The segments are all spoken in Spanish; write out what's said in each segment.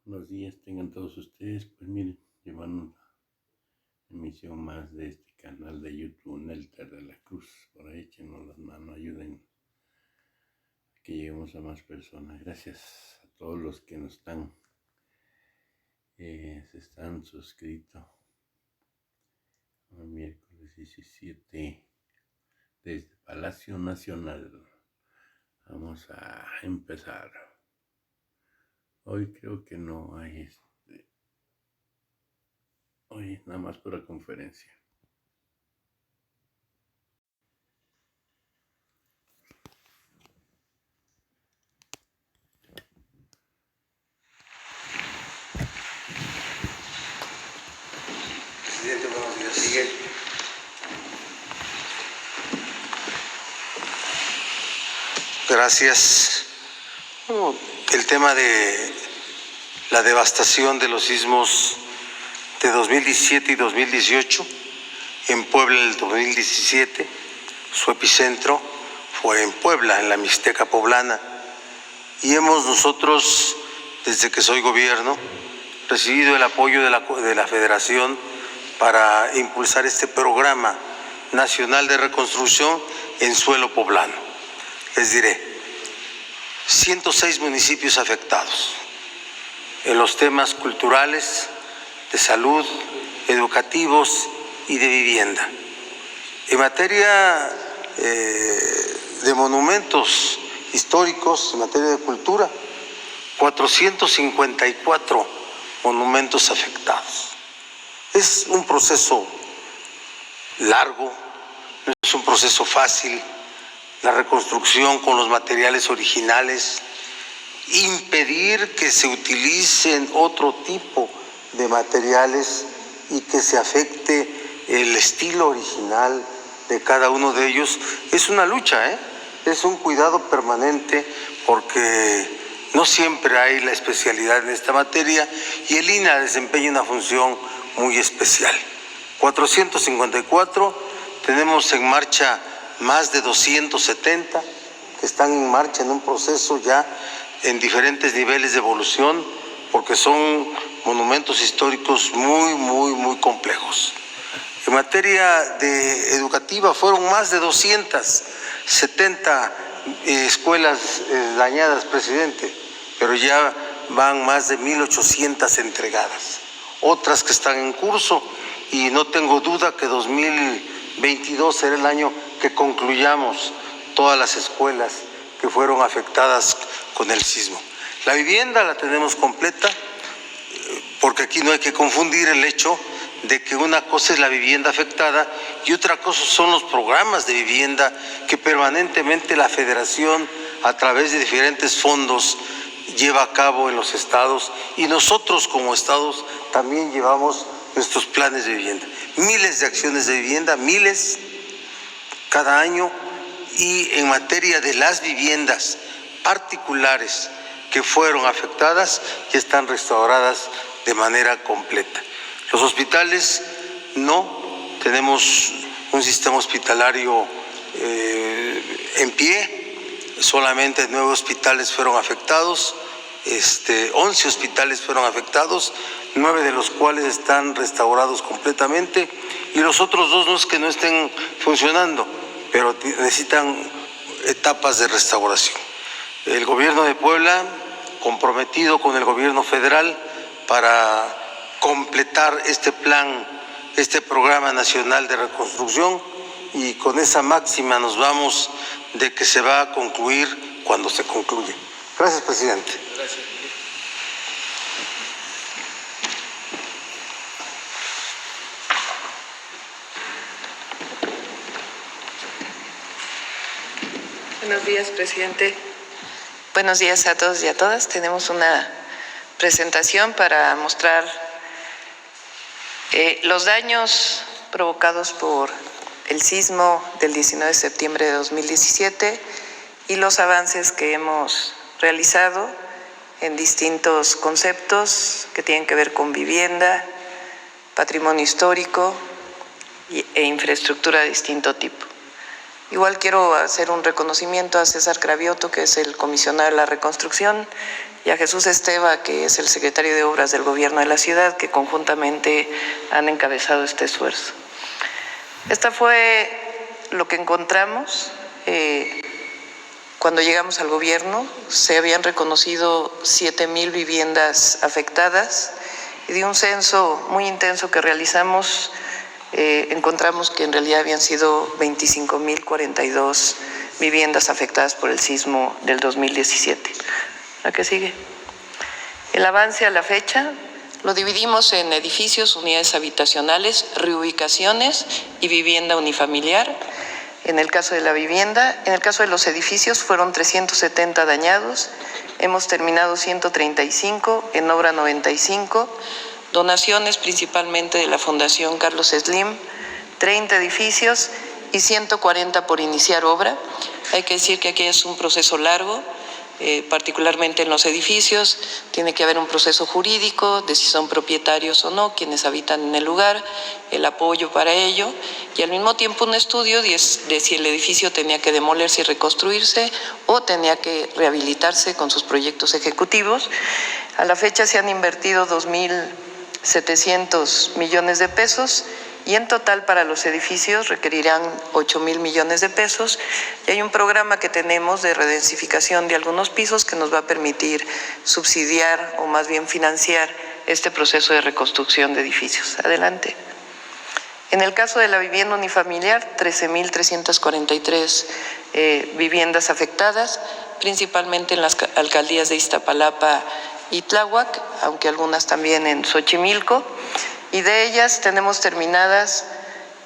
Buenos días tengan todos ustedes. Pues miren, llevan una emisión más de este canal de YouTube, Nelter de la Cruz. Por ahí échenos las manos, ayuden a que lleguemos a más personas. Gracias a todos los que nos se están suscritos. El miércoles 17 desde Palacio Nacional. Vamos a empezar. Hoy creo que no hay hoy nada más pura conferencia. Presidente, buenos días. Miguel. Gracias. Bueno, el tema de la devastación de los sismos de 2017 y 2018, en Puebla en el 2017, su epicentro fue en Puebla, en la Mixteca poblana, y hemos nosotros, desde que soy gobierno, recibido el apoyo de la Federación para impulsar este programa nacional de reconstrucción en suelo poblano. Les diré, 106 municipios afectados en los temas culturales, de salud, educativos y de vivienda. En materia de monumentos históricos, en materia de cultura, 454 monumentos afectados. Es un proceso largo, no es un proceso fácil. La reconstrucción con los materiales originales, impedir que se utilicen otro tipo de materiales y que se afecte el estilo original de cada uno de ellos, es una lucha, es un cuidado permanente, porque no siempre hay la especialidad en esta materia y el INAH desempeña una función muy especial. 454, tenemos en marcha más de 270 que están en marcha en un proceso ya en diferentes niveles de evolución, porque son monumentos históricos muy complejos. En materia educativa fueron más de 270 escuelas dañadas, presidente, pero ya van más de 1,800 entregadas, otras que están en curso, y no tengo duda que 2022 será el año que concluyamos todas las escuelas que fueron afectadas con el sismo. La vivienda la tenemos completa, porque aquí no hay que confundir el hecho de que una cosa es la vivienda afectada y otra cosa son los programas de vivienda que permanentemente la Federación, a través de diferentes fondos, lleva a cabo en los estados, y nosotros como estados también llevamos nuestros planes de vivienda. Miles de acciones de vivienda, miles cada año, y en materia de las viviendas particulares que fueron afectadas, ya están restauradas de manera completa. Los hospitales no, tenemos un sistema hospitalario en pie, solamente 9 hospitales fueron afectados, 11 hospitales fueron afectados, 9 de los cuales están restaurados completamente, y los otros 2 no es que no estén funcionando, pero necesitan etapas de restauración. El gobierno de Puebla, comprometido con el gobierno federal para completar este plan, este programa nacional de reconstrucción, y con esa máxima nos vamos de que se va a concluir cuando se concluya. Gracias, presidente. Gracias. Buenos días, presidente. Buenos días a todos y a todas. Tenemos una presentación para mostrar los daños provocados por el sismo del 19 de septiembre de 2017 y los avances que hemos realizado en distintos conceptos que tienen que ver con vivienda, patrimonio histórico e infraestructura de distinto tipo. Igual quiero hacer un reconocimiento a César Cravioto, que es el comisionado de la reconstrucción, y a Jesús Esteva, que es el secretario de Obras del Gobierno de la ciudad, que conjuntamente han encabezado este esfuerzo. Esta fue lo que encontramos. Cuando llegamos al gobierno, se habían reconocido 7,000 viviendas afectadas, y de un censo muy intenso que realizamos, encontramos que en realidad habían sido 25,042 viviendas afectadas por el sismo del 2017. ¿La que sigue? El avance a la fecha lo dividimos en edificios, unidades habitacionales, reubicaciones y vivienda unifamiliar. En el caso de la vivienda, en el caso de los edificios fueron 370 dañados, hemos terminado 135, en obra 95, donaciones principalmente de la Fundación Carlos Slim, 30 edificios y 140 por iniciar obra. Hay que decir que aquí es un proceso largo, particularmente en los edificios, tiene que haber un proceso jurídico de si son propietarios o no, quienes habitan en el lugar, el apoyo para ello, y al mismo tiempo un estudio de si el edificio tenía que demolerse y reconstruirse o tenía que rehabilitarse con sus proyectos ejecutivos. A la fecha se han invertido 2,700 millones de pesos, y en total para los edificios requerirán 8,000 millones de pesos, y hay un programa que tenemos de redensificación de algunos pisos que nos va a permitir subsidiar o más bien financiar este proceso de reconstrucción de edificios. Adelante. En el caso de la vivienda unifamiliar, 13,343 viviendas afectadas, principalmente en las alcaldías de Iztapalapa y Tláhuac, aunque algunas también en Xochimilco, y de ellas tenemos terminadas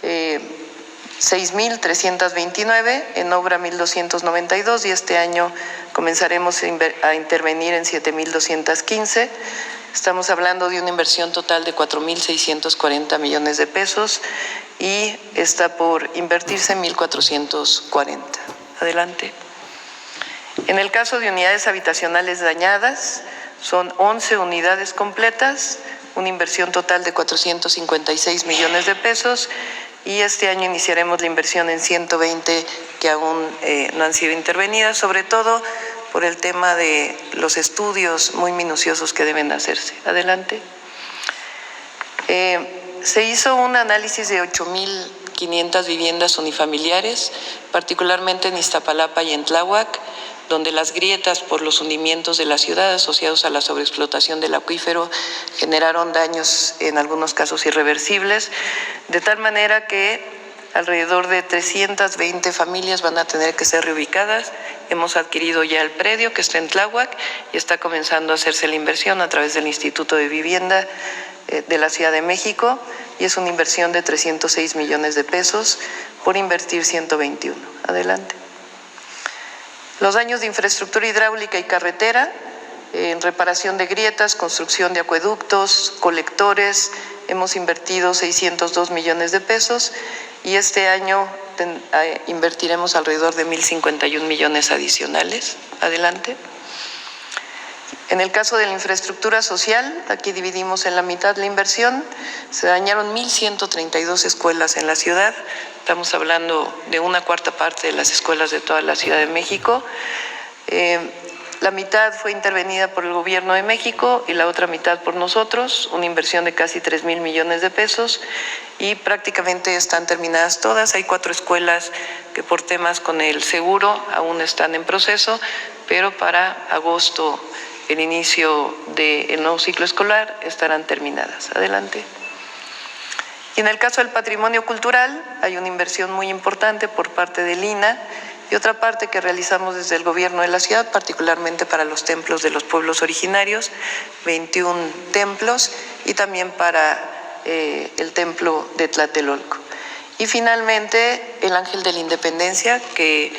6,329, en obra 1,292, y este año comenzaremos a intervenir en 7,215. Estamos hablando de una inversión total de 4,640 millones de pesos y está por invertirse 1,440. Adelante. En el caso de unidades habitacionales dañadas, son 11 unidades completas, una inversión total de 456 millones de pesos, y este año iniciaremos la inversión en 120 que aún no han sido intervenidas, sobre todo por el tema de los estudios muy minuciosos que deben hacerse. Adelante. Se hizo un análisis de 8,500 viviendas unifamiliares, particularmente en Iztapalapa y en Tláhuac, donde las grietas por los hundimientos de la ciudad asociados a la sobreexplotación del acuífero generaron daños, en algunos casos irreversibles, de tal manera que alrededor de 320 familias van a tener que ser reubicadas. Hemos adquirido ya el predio que está en Tláhuac y está comenzando a hacerse la inversión a través del Instituto de Vivienda de la Ciudad de México, y es una inversión de 306 millones de pesos por invertir 121. Adelante. Los daños de infraestructura hidráulica y carretera, en reparación de grietas, construcción de acueductos, colectores, hemos invertido 602 millones de pesos, y este año invertiremos alrededor de 1,051 millones adicionales. Adelante. En el caso de la infraestructura social, aquí dividimos en la mitad la inversión, se dañaron 1,132 escuelas en la ciudad, estamos hablando de una cuarta parte de las escuelas de toda la Ciudad de México. La mitad fue intervenida por el Gobierno de México y la otra mitad por nosotros, una inversión de casi 3,000 millones de pesos, y prácticamente están terminadas todas. Hay 4 escuelas que por temas con el seguro aún están en proceso, pero para agosto, el inicio del nuevo ciclo escolar, estarán terminadas. Adelante. Y en el caso del patrimonio cultural, hay una inversión muy importante por parte del INAH y otra parte que realizamos desde el Gobierno de la ciudad, particularmente para los templos de los pueblos originarios, 21 templos, y también para el templo de Tlatelolco. Y finalmente, el Ángel de la Independencia, que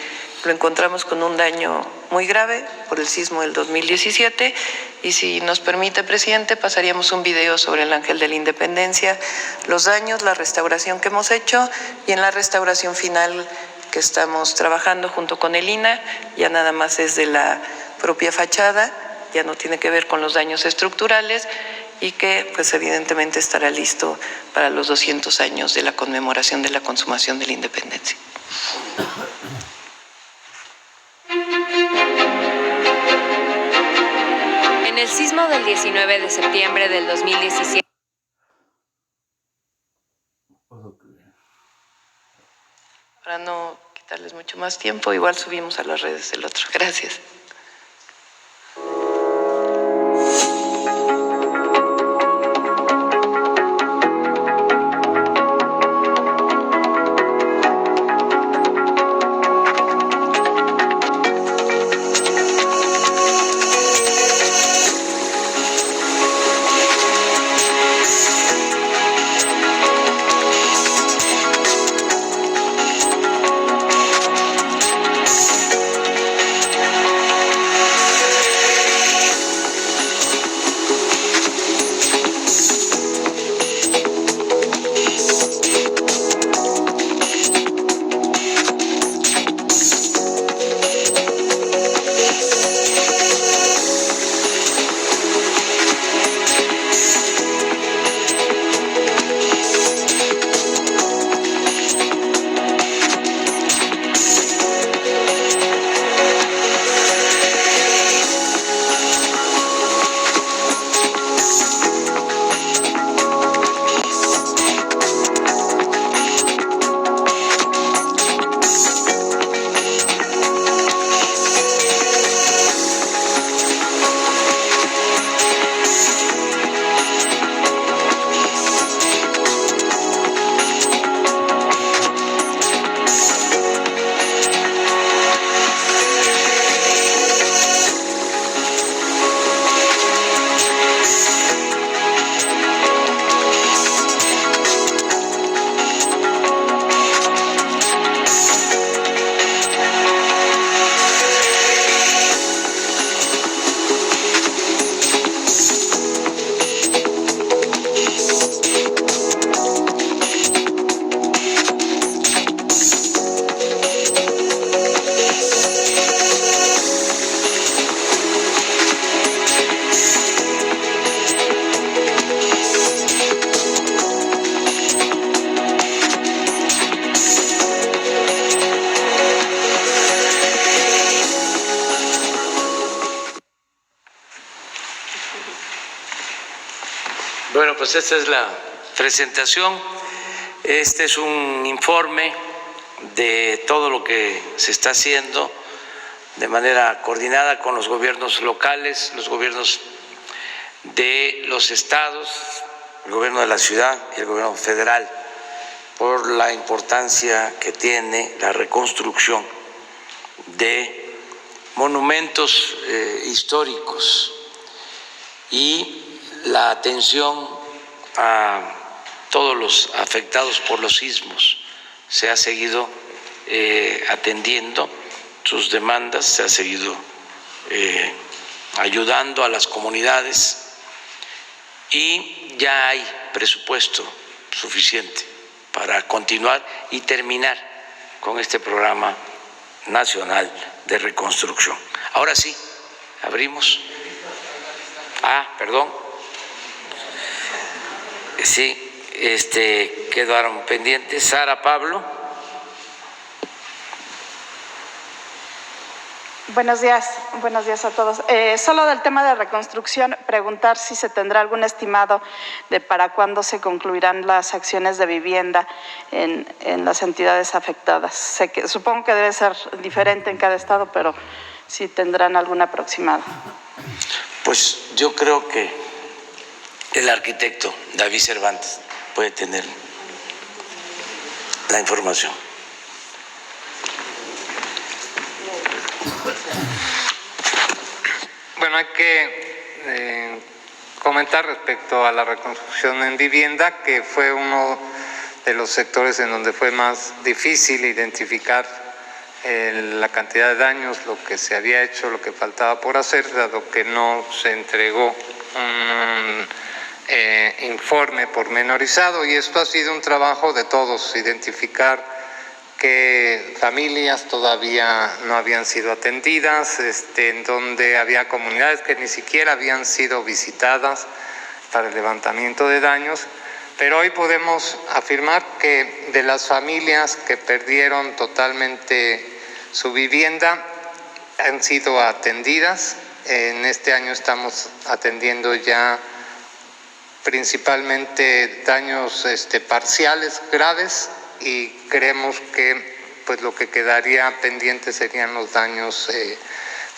lo encontramos con un daño muy grave por el sismo del 2017, y si nos permite, presidente, pasaríamos un video sobre el Ángel de la Independencia, los daños, la restauración que hemos hecho, y en la restauración final que estamos trabajando junto con el INAH, ya nada más es de la propia fachada, ya no tiene que ver con los daños estructurales, y que pues evidentemente estará listo para los 200 años de la conmemoración de la consumación de la independencia. el sismo del 19 de septiembre del 2017. Para no quitarles mucho más tiempo, igual subimos a las redes el otro. Gracias. Bueno, pues esta es la presentación. Este es un informe de todo lo que se está haciendo de manera coordinada con los gobiernos locales, los gobiernos de los estados, el gobierno de la ciudad y el gobierno federal, por la importancia que tiene la reconstrucción de monumentos históricos y la atención a todos los afectados por los sismos. Se ha seguido atendiendo sus demandas, se ha seguido ayudando a las comunidades y ya hay presupuesto suficiente para continuar y terminar con este programa nacional de reconstrucción. Ahora sí, abrimos. Perdón. Sí, quedaron pendientes. Sara Pablo. Buenos días a todos. Solo del tema de reconstrucción, preguntar si se tendrá algún estimado de para cuándo se concluirán las acciones de vivienda en las entidades afectadas. Supongo que debe ser diferente en cada estado, pero si tendrán algún aproximado. Pues yo creo que el arquitecto David Cervantes puede tener la información. Bueno, hay que comentar respecto a la reconstrucción en vivienda, que fue uno de los sectores en donde fue más difícil identificar la cantidad de daños, lo que se había hecho, lo que faltaba por hacer, dado que no se entregó un informe pormenorizado, y esto ha sido un trabajo de todos, identificar qué familias todavía no habían sido atendidas, en donde había comunidades que ni siquiera habían sido visitadas para el levantamiento de daños, pero hoy podemos afirmar que de las familias que perdieron totalmente su vivienda han sido atendidas En este año estamos atendiendo ya principalmente daños parciales graves y creemos que pues lo que quedaría pendiente serían los daños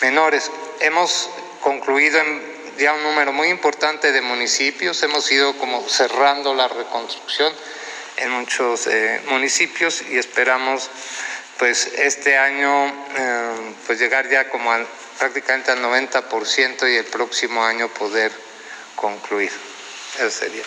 menores. Hemos concluido en ya un número muy importante de municipios, hemos ido como cerrando la reconstrucción en muchos municipios y esperamos pues este año pues llegar ya como prácticamente al 90% y el próximo año poder concluir. Eso sería.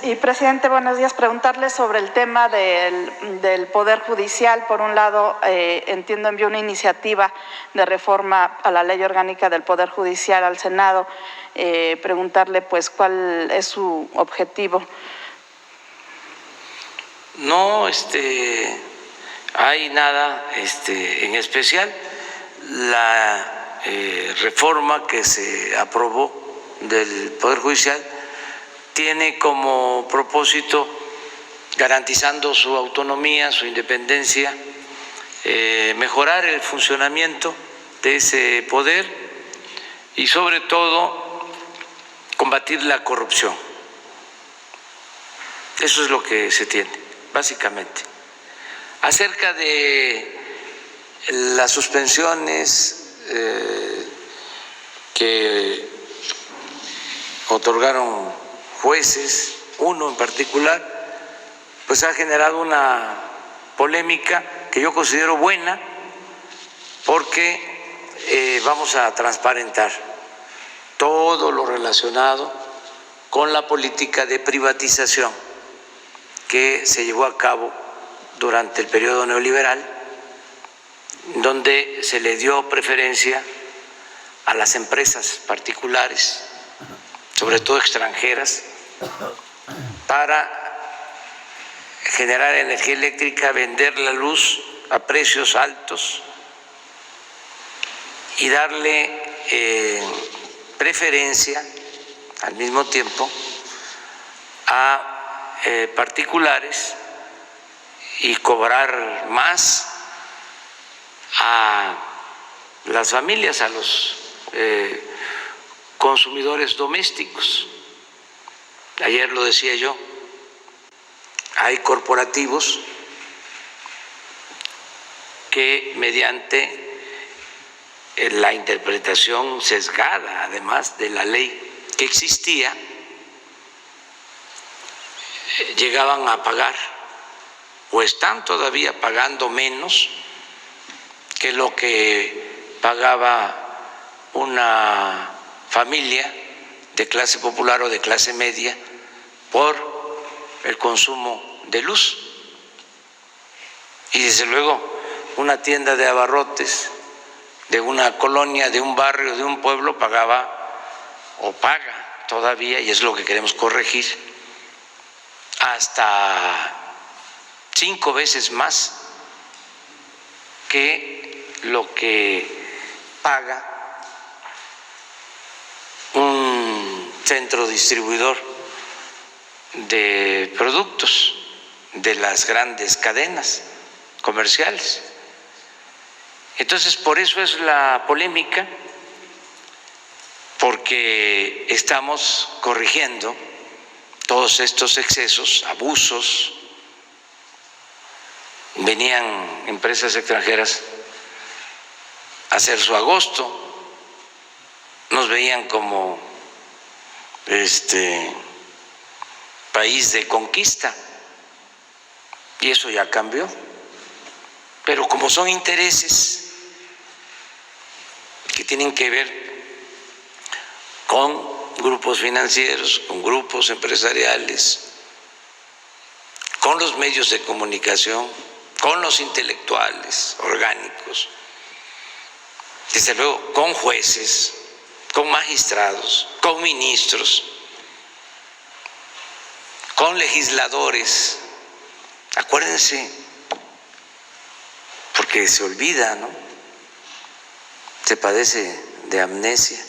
Y, presidente, buenos días. Preguntarle sobre el tema del Poder Judicial. Por un lado, entiendo envió una iniciativa de reforma a la Ley Orgánica del Poder Judicial al Senado. Preguntarle, pues, cuál es su objetivo. No hay nada en especial. La reforma que se aprobó del Poder Judicial tiene como propósito, garantizando su autonomía, su independencia, mejorar el funcionamiento de ese poder y sobre todo combatir la corrupción. Eso es lo que se tiene, básicamente. Acerca de las suspensiones que otorgaron jueces, uno en particular, pues ha generado una polémica que yo considero buena porque vamos a transparentar todo lo relacionado con la política de privatización que se llevó a cabo durante el periodo neoliberal, donde se le dio preferencia a las empresas particulares, sobre todo extranjeras, para generar energía eléctrica, vender la luz a precios altos y darle preferencia al mismo tiempo a particulares y cobrar más a las familias, a los consumidores domésticos. Ayer lo decía yo, hay corporativos que mediante la interpretación sesgada, además de la ley que existía, llegaban a pagar o están todavía pagando menos que lo que pagaba una familia de clase popular o de clase media por el consumo de luz. Y desde luego una tienda de abarrotes de una colonia, de un barrio, de un pueblo pagaba o paga todavía, y es lo que queremos corregir, hasta 5 veces más que lo que paga un centro distribuidor de productos de las grandes cadenas comerciales. Entonces, por eso es la polémica, porque estamos corrigiendo todos estos excesos, abusos. Venían empresas extranjeras a hacer su agosto, nos veían como país de conquista, y eso ya cambió. Pero como son intereses que tienen que ver con grupos financieros, con grupos empresariales, con los medios de comunicación, con los intelectuales orgánicos, desde luego con jueces, con magistrados, con ministros, con legisladores. Acuérdense, porque se olvida, ¿no? Se padece de amnesia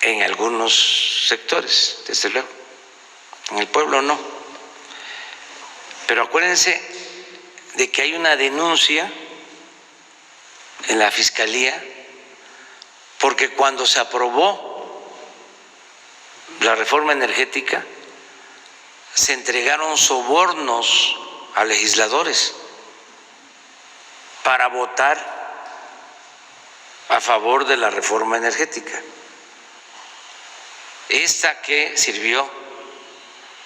en algunos sectores, desde luego, en el pueblo no. Pero acuérdense de que hay una denuncia en la Fiscalía, porque cuando se aprobó la reforma energética, se entregaron sobornos a legisladores para votar a favor de la reforma energética. Esta que sirvió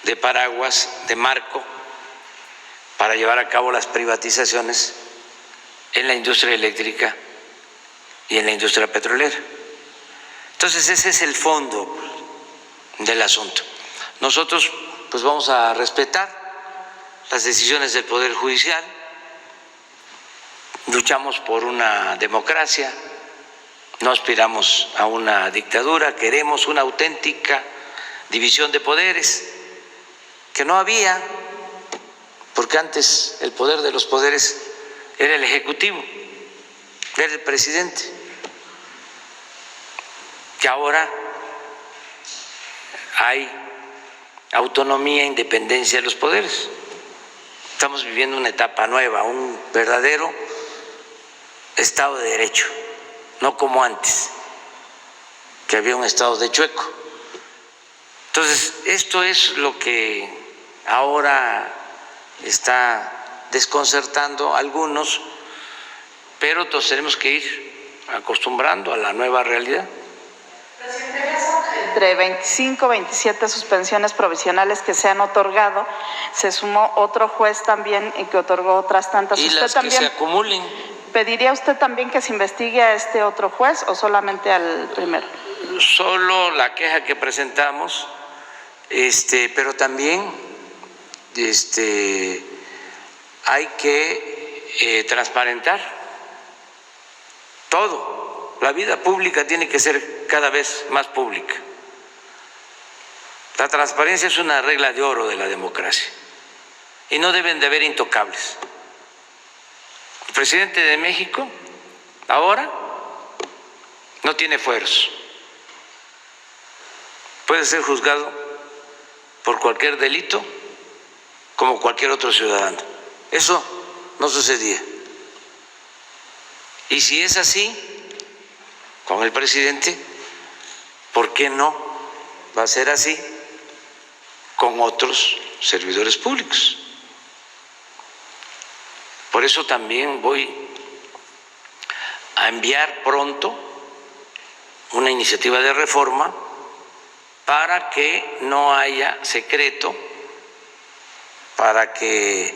de paraguas, de marco, para llevar a cabo las privatizaciones en la industria eléctrica y en la industria petrolera. Entonces ese es el fondo del asunto. Nosotros pues vamos a respetar las decisiones del Poder Judicial, luchamos por una democracia, no aspiramos a una dictadura, queremos una auténtica división de poderes, que no había, porque antes el poder de los poderes era el Ejecutivo, era el presidente, que ahora hay autonomía e independencia de los poderes. Estamos viviendo una etapa nueva, un verdadero Estado de Derecho, no como antes, que había un Estado de chueco. Entonces, esto es lo que ahora está desconcertando a algunos, pero todos tenemos que ir acostumbrando a la nueva realidad. Entre 25 27 suspensiones provisionales que se han otorgado, se sumó otro juez también que otorgó otras tantas. Y ¿Usted las también que se acumulen. pediría usted también que se investigue a este otro juez o solamente al primero? Solo la queja que presentamos, pero también hay que transparentar todo. La vida pública tiene que ser cada vez más pública. La transparencia es una regla de oro de la democracia y no deben de haber intocables. El presidente de México ahora no tiene fueros. Puede ser juzgado por cualquier delito como cualquier otro ciudadano. Eso no sucedía. Y si es así con el presidente, ¿por qué no va a ser así con otros servidores públicos? Por eso también voy a enviar pronto una iniciativa de reforma para que no haya secreto, para que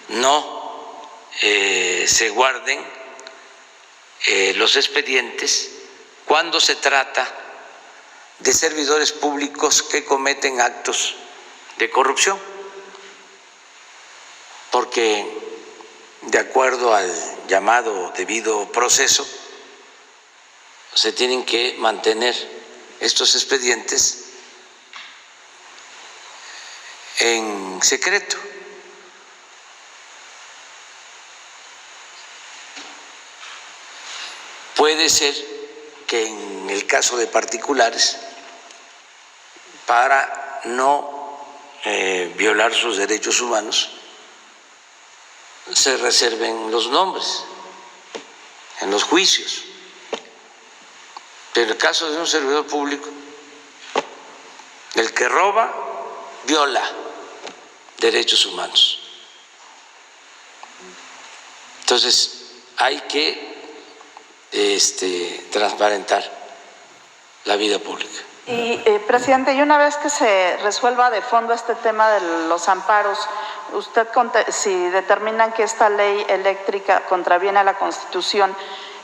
no se guarden los expedientes cuando se trata de servidores públicos que cometen actos de corrupción, porque de acuerdo al llamado debido proceso se tienen que mantener estos expedientes en secreto. Puede ser que en el caso de particulares, para no violar sus derechos humanos, se reserven los nombres en los juicios. Pero en el caso de un servidor público, el que roba, viola derechos humanos. Entonces, hay que transparentar la vida pública. Y, presidente, y una vez que se resuelva de fondo este tema de los amparos, usted, si determinan que esta ley eléctrica contraviene a la Constitución,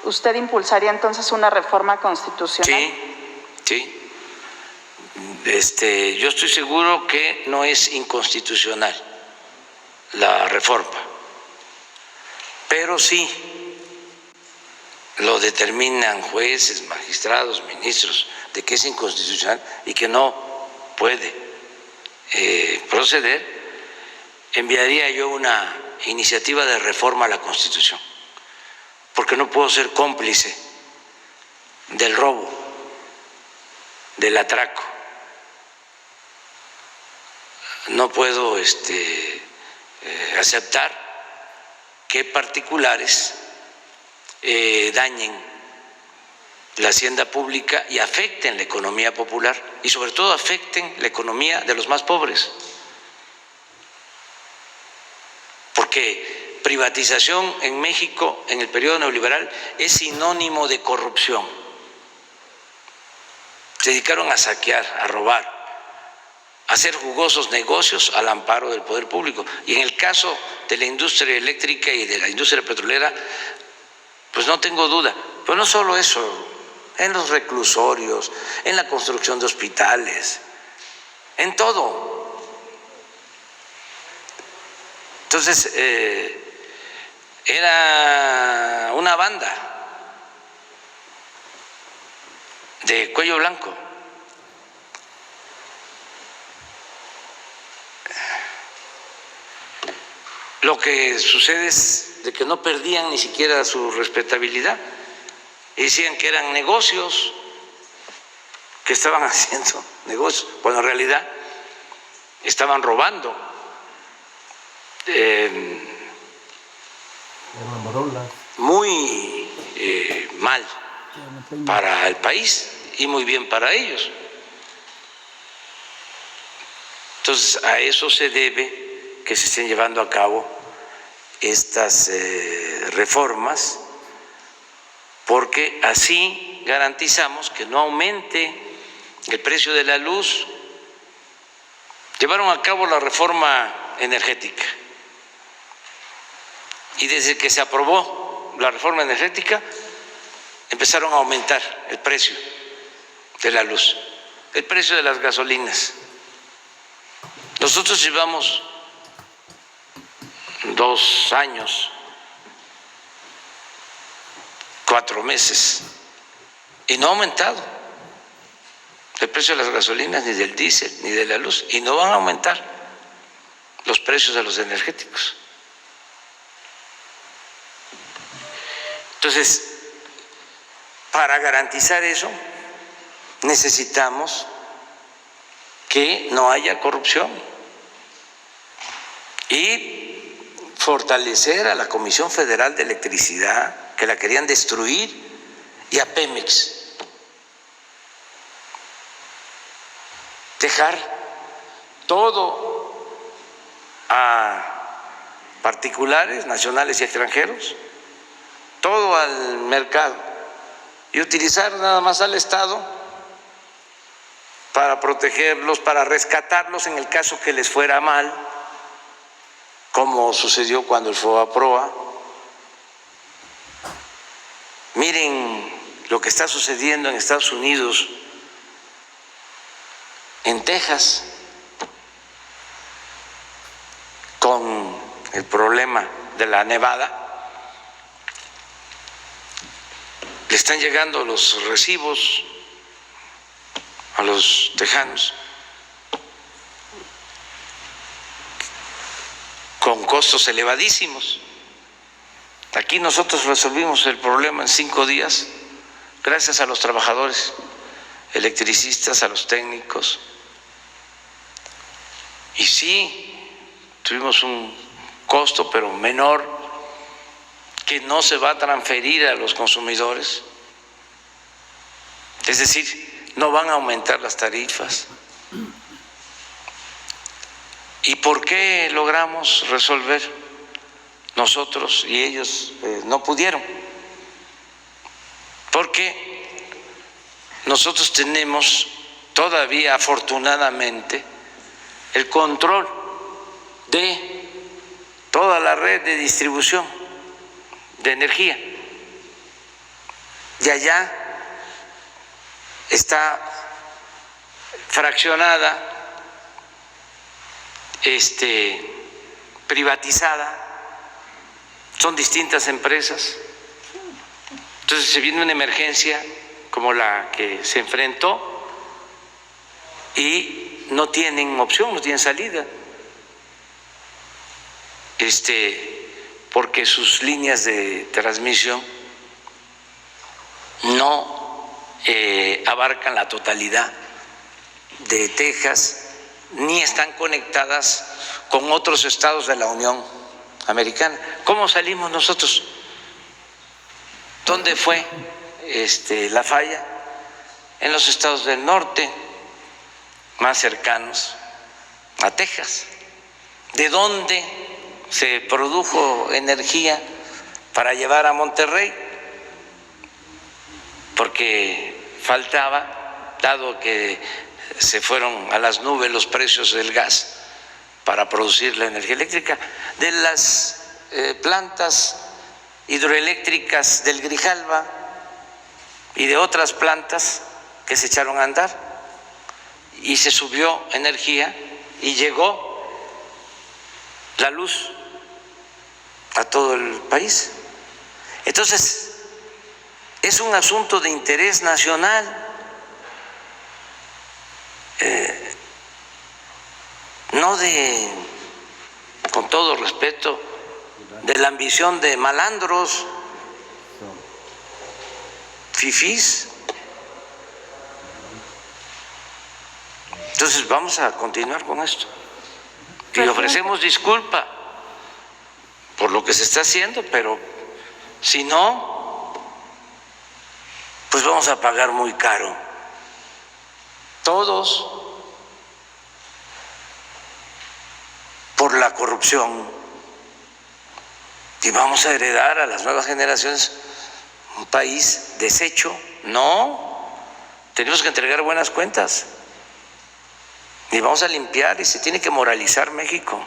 ¿usted impulsaría entonces una reforma constitucional? Sí. Yo estoy seguro que no es inconstitucional la reforma, pero sí lo determinan jueces, magistrados, ministros, de que es inconstitucional y que no puede proceder, enviaría yo una iniciativa de reforma a la Constitución, porque no puedo ser cómplice del robo, del atraco, no puedo aceptar que particulares dañen la hacienda pública y afecten la economía popular y sobre todo afecten la economía de los más pobres. Porque privatización en México en el periodo neoliberal es sinónimo de corrupción. Se dedicaron a saquear, a robar, a hacer jugosos negocios al amparo del poder público. Y en el caso de la industria eléctrica y de la industria petrolera, pues no tengo duda. Pero no solo eso, en los reclusorios, en la construcción de hospitales, en todo. Entonces, era una banda de cuello blanco. Lo que sucede es de que no perdían ni siquiera su respetabilidad. Y decían que eran negocios, que estaban haciendo negocios, cuando en realidad estaban robando. Muy mal para el país y muy bien para ellos. Entonces, a eso se debe que se estén llevando a cabo estas reformas, porque así garantizamos que no aumente el precio de la luz. Llevaron a cabo la reforma energética y desde que se aprobó la reforma energética empezaron a aumentar el precio de la luz, el precio de las gasolinas. Nosotros llevamos 2 años, 4 meses y no ha aumentado el precio de las gasolinas, ni del diésel, ni de la luz, y no van a aumentar los precios de los energéticos. Entonces, para garantizar eso, necesitamos que no haya corrupción y fortalecer a la Comisión Federal de Electricidad, que la querían destruir, y a Pemex. Dejar todo a particulares, nacionales y extranjeros, todo al mercado, y utilizar nada más al Estado para protegerlos, para rescatarlos en el caso que les fuera mal, como sucedió cuando el FOBAPROA. Miren lo que está sucediendo en Estados Unidos, en Texas, con el problema de la nevada. Le están llegando los recibos a los tejanos con costos elevadísimos. Aquí nosotros resolvimos el problema en 5 días gracias a los trabajadores electricistas, a los técnicos. Y sí, tuvimos un costo, pero menor, que no se va a transferir a los consumidores. Es decir, no van a aumentar las tarifas. ¿Y por qué logramos resolver nosotros y ellos no pudieron? Porque nosotros tenemos todavía, afortunadamente, el control de toda la red de distribución de energía. Y allá está fraccionada, privatizada, son distintas empresas. Entonces se viene una emergencia como la que se enfrentó y no tienen opción, no tienen salida, porque sus líneas de transmisión no abarcan la totalidad de Texas, ni están conectadas con otros estados de la Unión Americana. ¿Cómo salimos nosotros ¿Dónde fue la falla? En los estados del norte, más cercanos a Texas, de donde se produjo energía para llevar a Monterrey, porque faltaba, dado que se fueron a las nubes los precios del gas para producir la energía eléctrica, de las plantas hidroeléctricas del Grijalva y de otras plantas que se echaron a andar, y se subió energía y llegó la luz a todo el país. Entonces, es un asunto de interés nacional. No de, con todo respeto, de la ambición de malandros, fifís. Entonces vamos a continuar con esto y ofrecemos disculpa por lo que se está haciendo, pero si no, pues vamos a pagar muy caro todos por la corrupción, y vamos a heredar a las nuevas generaciones un país deshecho. No, tenemos que entregar buenas cuentas y vamos a limpiar, y se tiene que moralizar México.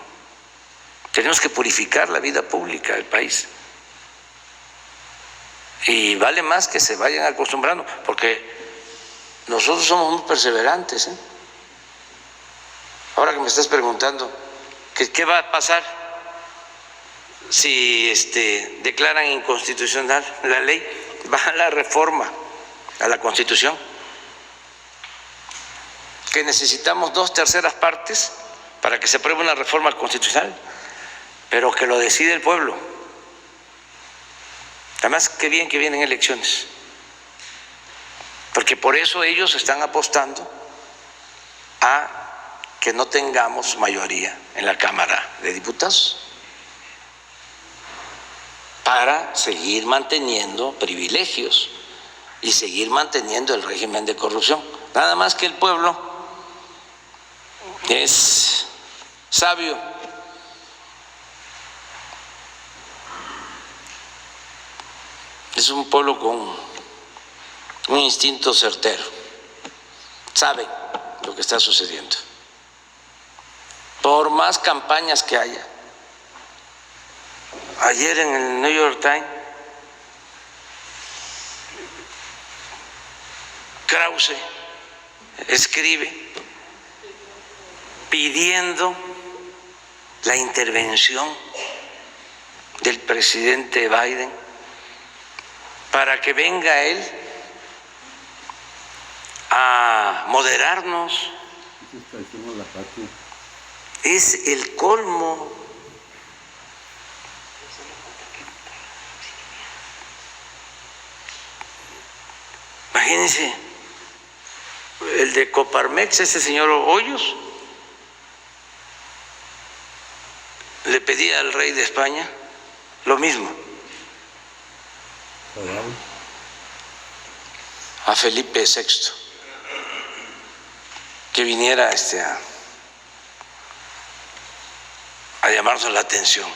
Tenemos que purificar la vida pública del país, y vale más que se vayan acostumbrando, porque nosotros somos muy perseverantes, ¿eh? Ahora que me estás preguntando ¿qué va a pasar si declaran inconstitucional la ley? Va a la reforma a la Constitución, que necesitamos 2/3 partes para que se apruebe una reforma constitucional, pero que lo decide el pueblo. Además, qué bien que vienen elecciones, porque por eso ellos están apostando a que no tengamos mayoría en la Cámara de Diputados, para seguir manteniendo privilegios y seguir manteniendo el régimen de corrupción. Nada más que el pueblo es sabio, es un pueblo con un instinto certero, sabe lo que está sucediendo. Por más campañas que haya, ayer en el New York Times, Krause escribe pidiendo la intervención del presidente Biden para que venga él a moderarnos. Es el colmo. Imagínense, el de Coparmex, ese señor Hoyos, le pedía al rey de España lo mismo, a Felipe VI, que viniera a llamarnos la atención.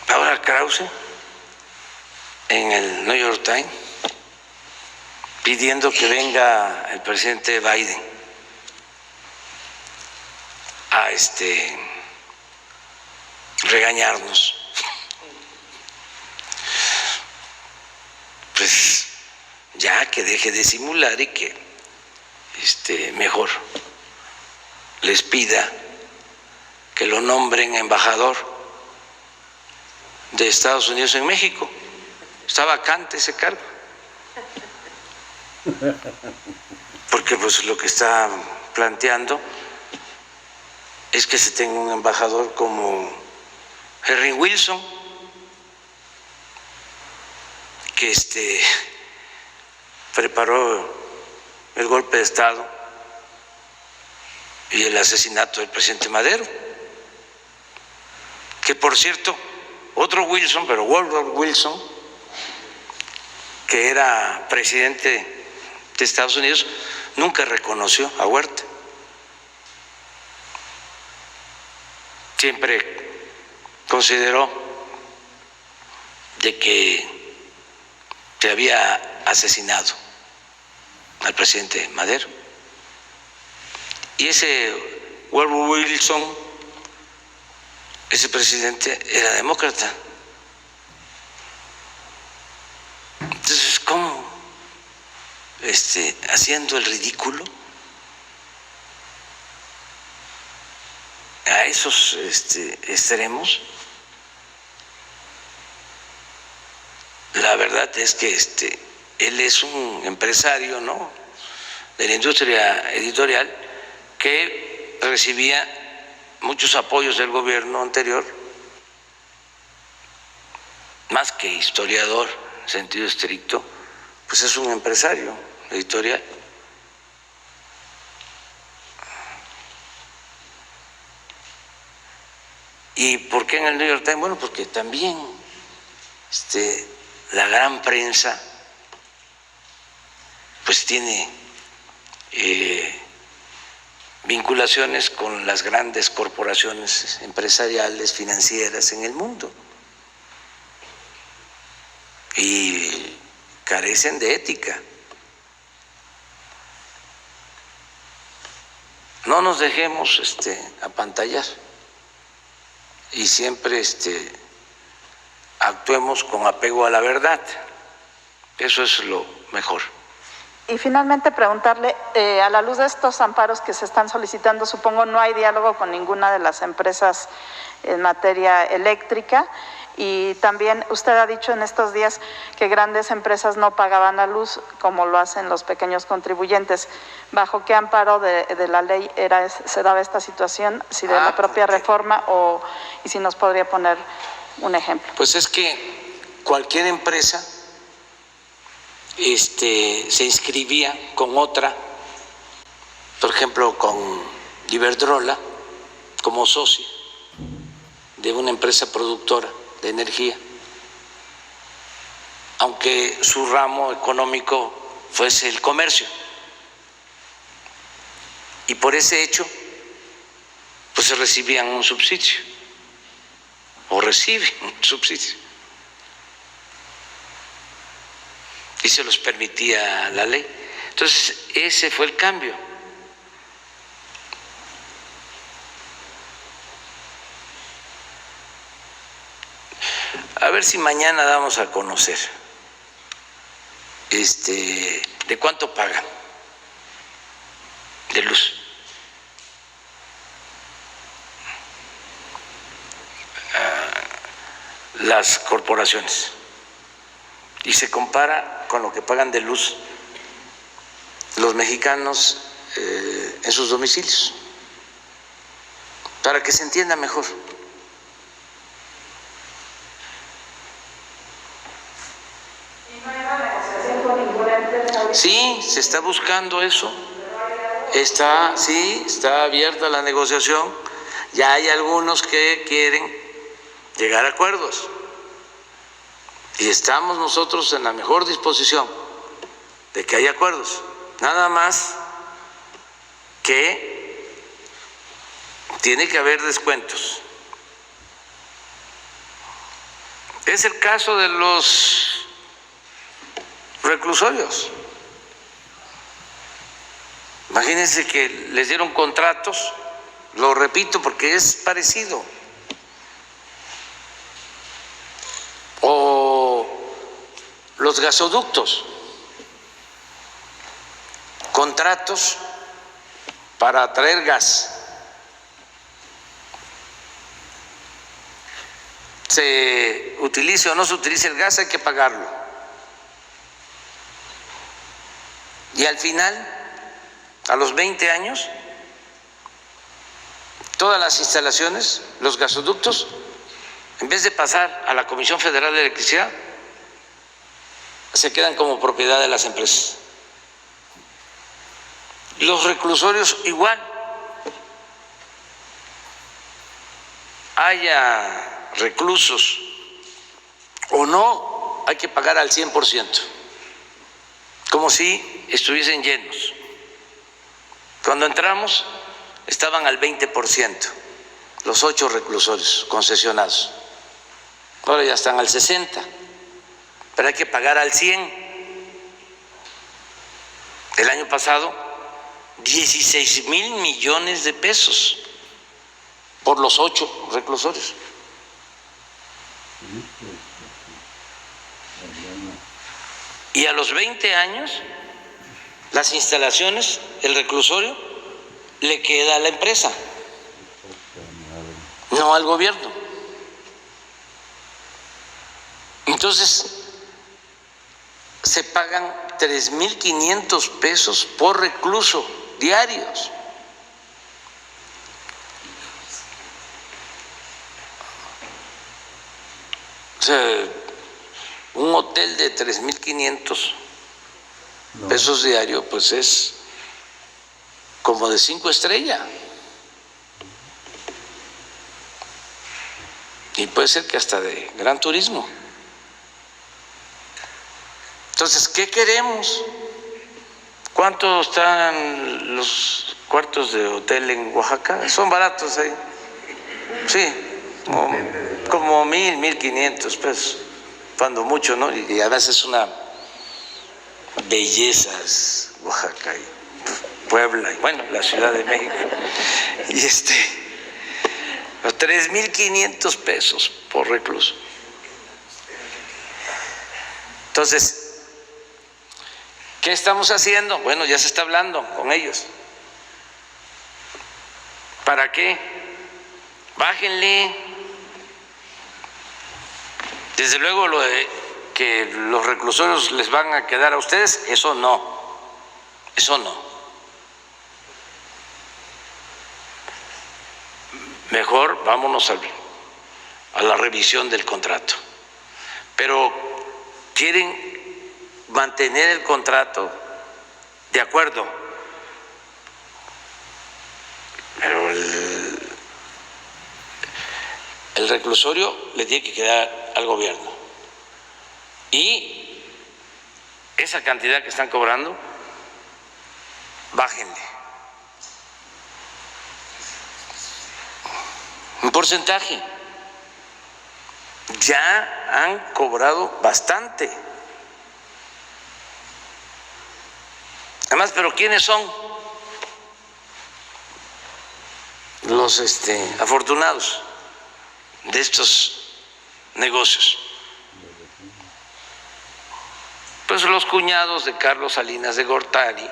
Ahora Krause en el New York Times pidiendo que venga el presidente Biden a regañarnos. Pues ya que deje de simular y que mejor les pida que lo nombren embajador de Estados Unidos en México. Está vacante ese cargo, porque pues lo que está planteando es que se tenga un embajador como Henry Wilson, que preparó el golpe de Estado y el asesinato del presidente Madero, que por cierto, otro Wilson, pero Woodrow Wilson, que era presidente de Estados Unidos, nunca reconoció a Huerta. Siempre consideró de que se había asesinado al presidente Madero. Y ese Woodrow Wilson, ese presidente, era demócrata. Entonces, ¿cómo haciendo el ridículo a esos extremos? La verdad es que él es un empresario, ¿no?, de la industria editorial, que recibía muchos apoyos del gobierno anterior, más que historiador en sentido estricto, pues es un empresario editorial. ¿Y por qué en el New York Times? Bueno, porque también la gran prensa pues tiene vinculaciones con las grandes corporaciones empresariales, financieras en el mundo, y carecen de ética. No nos dejemos apantallar y siempre actuemos con apego a la verdad. Eso es lo mejor. Y finalmente preguntarle, a la luz de estos amparos que se están solicitando, supongo no hay diálogo con ninguna de las empresas en materia eléctrica, y también usted ha dicho en estos días que grandes empresas no pagaban la luz como lo hacen los pequeños contribuyentes. ¿Bajo qué amparo de la ley se daba esta situación? ¿Si de la propia reforma y si nos podría poner un ejemplo? Pues es que cualquier empresa se inscribía con otra, por ejemplo con Iberdrola, como socio de una empresa productora de energía, aunque su ramo económico fuese el comercio, y por ese hecho pues se recibían un subsidio o reciben un subsidio, y se los permitía la ley. Entonces ese fue el cambio. A ver si mañana damos a conocer de cuánto pagan de luz. Las corporaciones, y se compara con lo que pagan de luz los mexicanos en sus domicilios, para que se entienda mejor. Sí, se está buscando eso. Está abierta la negociación. Ya hay algunos que quieren llegar a acuerdos. Y estamos nosotros en la mejor disposición de que haya acuerdos. Nada más que tiene que haber descuentos. Es el caso de los reclusorios. Imagínense que les dieron contratos, lo repito porque es parecido, o los gasoductos, contratos para traer gas. Se utilice o no se utilice el gas, hay que pagarlo. Y al final, a los 20 años, todas las instalaciones, los gasoductos, en vez de pasar a la Comisión Federal de Electricidad, se quedan como propiedad de las empresas. Los reclusorios igual. Haya reclusos o no, hay que pagar al 100%. como si estuviesen llenos. Cuando entramos estaban al 20%, los 8 reclusorios concesionados. Ahora ya están al 60%, pero hay que pagar al 100%. El año pasado, 16,000 millones de pesos por los 8 reclusorios. Y a los 20 años, las instalaciones, el reclusorio, le queda a la empresa, no al gobierno. Entonces, se pagan 3,500 pesos por recluso diarios. O sea, un hotel de 3,500 pesos diarios, pues es como de 5 estrellas. Y puede ser que hasta de gran turismo. Entonces, ¿qué queremos? ¿Cuánto están los cuartos de hotel en Oaxaca? Son baratos ahí. Sí, como 1,500 pesos, cuando mucho, ¿no? Y además es una belleza, es Oaxaca y Puebla, y bueno, la Ciudad de México. Y los 3,500 pesos por recluso. Entonces, ¿qué estamos haciendo? Bueno, ya se está hablando con ellos. ¿Para qué? Bájenle. Desde luego lo de que los reclusorios les van a quedar a ustedes, eso no. Eso no. Mejor vámonos a la revisión del contrato. Pero quieren mantener el contrato, de acuerdo, pero el reclusorio le tiene que quedar al gobierno y esa cantidad que están cobrando, bájenle un porcentaje. Ya han cobrado bastante. Además, ¿pero quiénes son los afortunados de estos negocios? Pues los cuñados de Carlos Salinas de Gortari,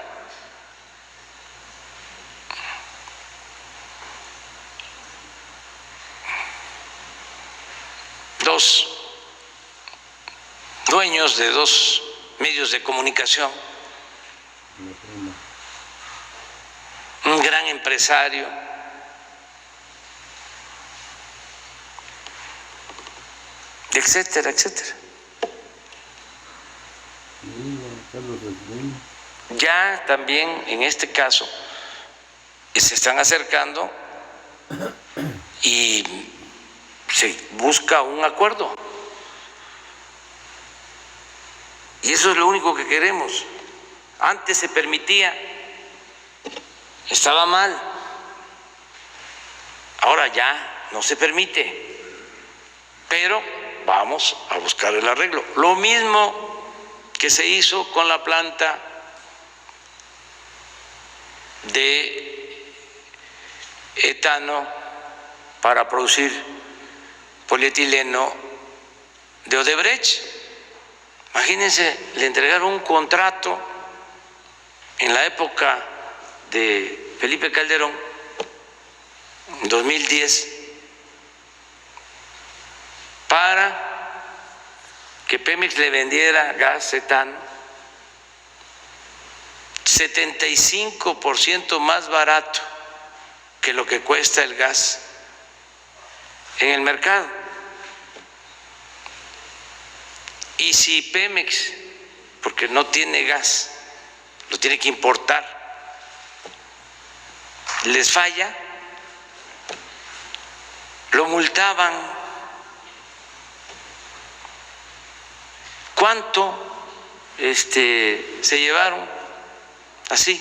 los dueños de 2 medios de comunicación, un gran empresario, etcétera, etcétera. Ya también en este caso se están acercando y se busca un acuerdo. Y eso es lo único que queremos. Antes se permitía, estaba mal, ahora ya no se permite, pero vamos a buscar el arreglo. Lo mismo que se hizo con la planta de etano para producir polietileno de Odebrecht. Imagínense, le entregaron un contrato en la época de Felipe Calderón, en 2010, para que Pemex le vendiera gas etano 75% más barato que lo que cuesta el gas en el mercado. Y si Pemex, porque no tiene gas, lo tiene que importar, les falla, lo multaban. ¿Cuánto se llevaron así,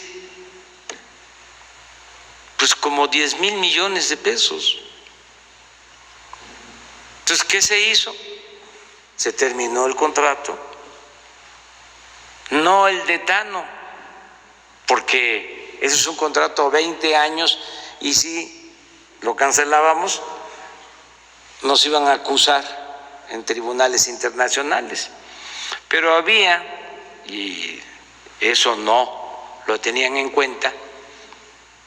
pues como 10,000 millones de pesos. Entonces, ¿qué se hizo? Se terminó el contrato, no el de Tano, porque ese es un contrato a 20 años y si lo cancelábamos nos iban a acusar en tribunales internacionales. Pero había, y eso no lo tenían en cuenta,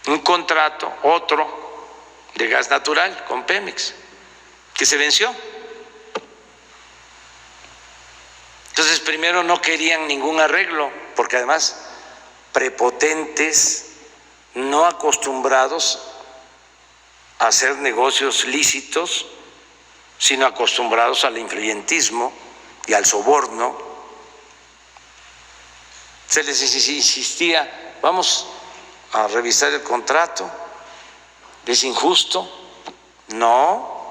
un contrato, otro, de gas natural con Pemex, que se venció. Entonces, primero no querían ningún arreglo, porque además prepotentes, no acostumbrados a hacer negocios lícitos, sino acostumbrados al influyentismo y al soborno. Se les insistía, vamos a revisar el contrato, ¿es injusto? No,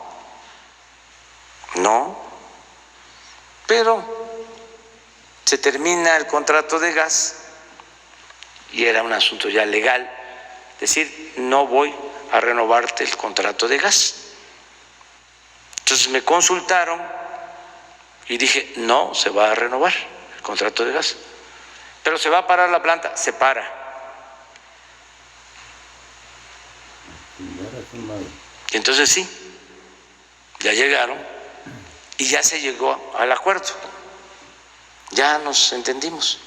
pero se termina el contrato de gas y era un asunto ya legal, decir, no voy a renovarte el contrato de gas. Entonces me consultaron y dije, no se va a renovar el contrato de gas, pero se va a parar la planta, se para. Y entonces sí, ya llegaron y ya se llegó al acuerdo, ya nos entendimos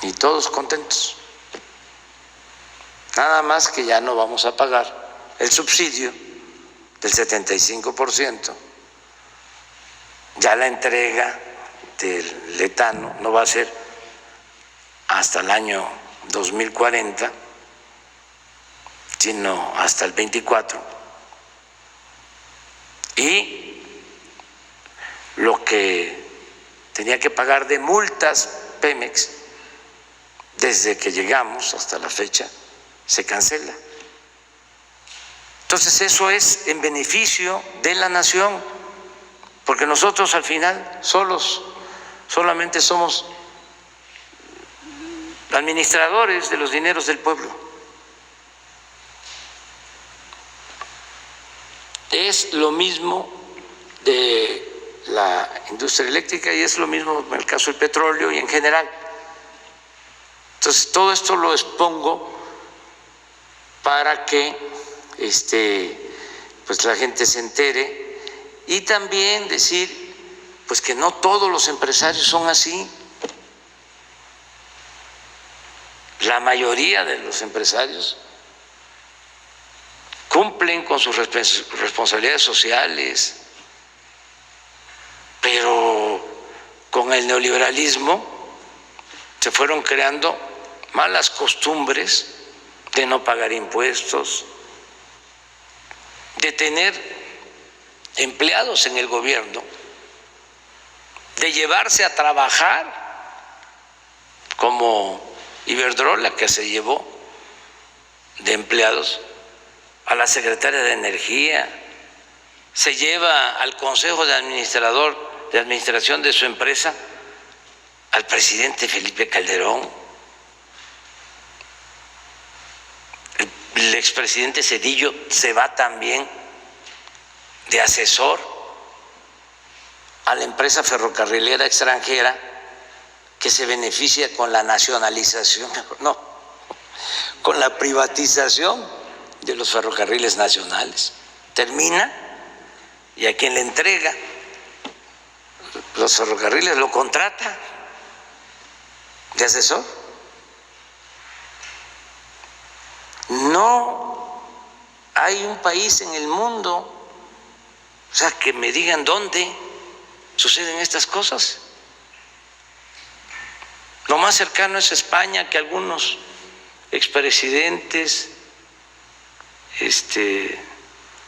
y todos contentos. Nada más que ya no vamos a pagar el subsidio del 75%, ya la entrega del etano no va a ser hasta el año 2040, sino hasta el 24. Y lo que tenía que pagar de multas Pemex desde que llegamos hasta la fecha se cancela. Entonces eso es en beneficio de la nación, porque nosotros al final solamente somos administradores de los dineros del pueblo. Es lo mismo de la industria eléctrica y es lo mismo en el caso del petróleo y en general. Entonces todo esto lo expongo para que pues la gente se entere y también decir pues que no todos los empresarios son así. La mayoría de los empresarios cumplen con sus responsabilidades sociales, pero con el neoliberalismo se fueron creando malas costumbres de no pagar impuestos, de tener empleados en el gobierno, de llevarse a trabajar como Iberdrola, que se llevó de empleados a la secretaria de Energía, se lleva al consejo de administración de su empresa al presidente Felipe Calderón, el expresidente Zedillo se va también de asesor a la empresa ferrocarrilera extranjera que se beneficia con la nacionalización, no, con la privatización de los ferrocarriles nacionales. Termina y a quien le entrega los ferrocarriles lo contrata de asesor. No hay un país en el mundo, o sea, que me digan dónde suceden estas cosas. Lo más cercano es España, que algunos expresidentes,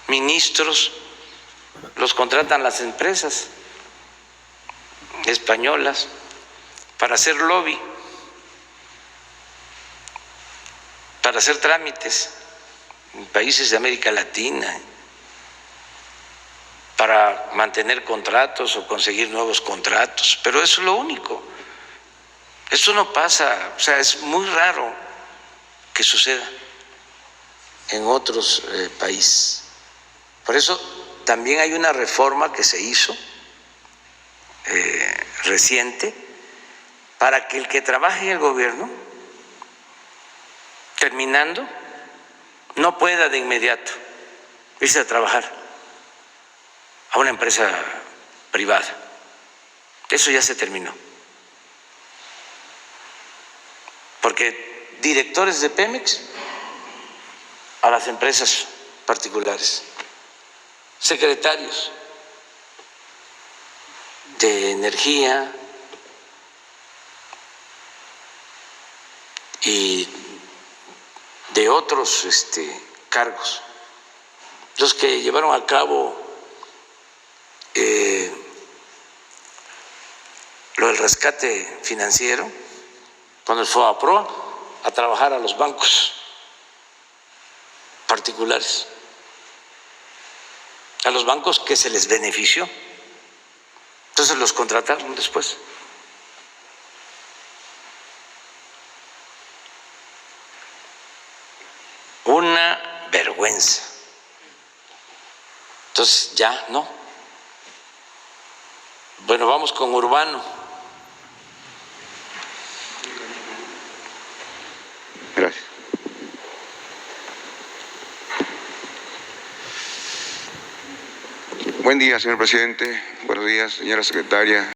ministros, los contratan las empresas españolas para hacer lobby, para hacer trámites en países de América Latina, para mantener contratos o conseguir nuevos contratos, pero eso es lo único. Esto no pasa, o sea, es muy raro que suceda en otros países. Por eso también hay una reforma que se hizo reciente para que el que trabaje en el gobierno, terminando, no pueda de inmediato irse a trabajar a una empresa privada. Eso ya se terminó. Porque directores de Pemex a las empresas particulares, secretarios de energía y de otros cargos, los que llevaron a cabo lo del rescate financiero, cuando el FOBAPROA, a trabajar a los bancos particulares, a los bancos que se les benefició. Entonces los contrataron después. Una vergüenza. Entonces ya no. Bueno, vamos con Urbano. Gracias. Buen día, señor presidente. Buenos días, señora secretaria.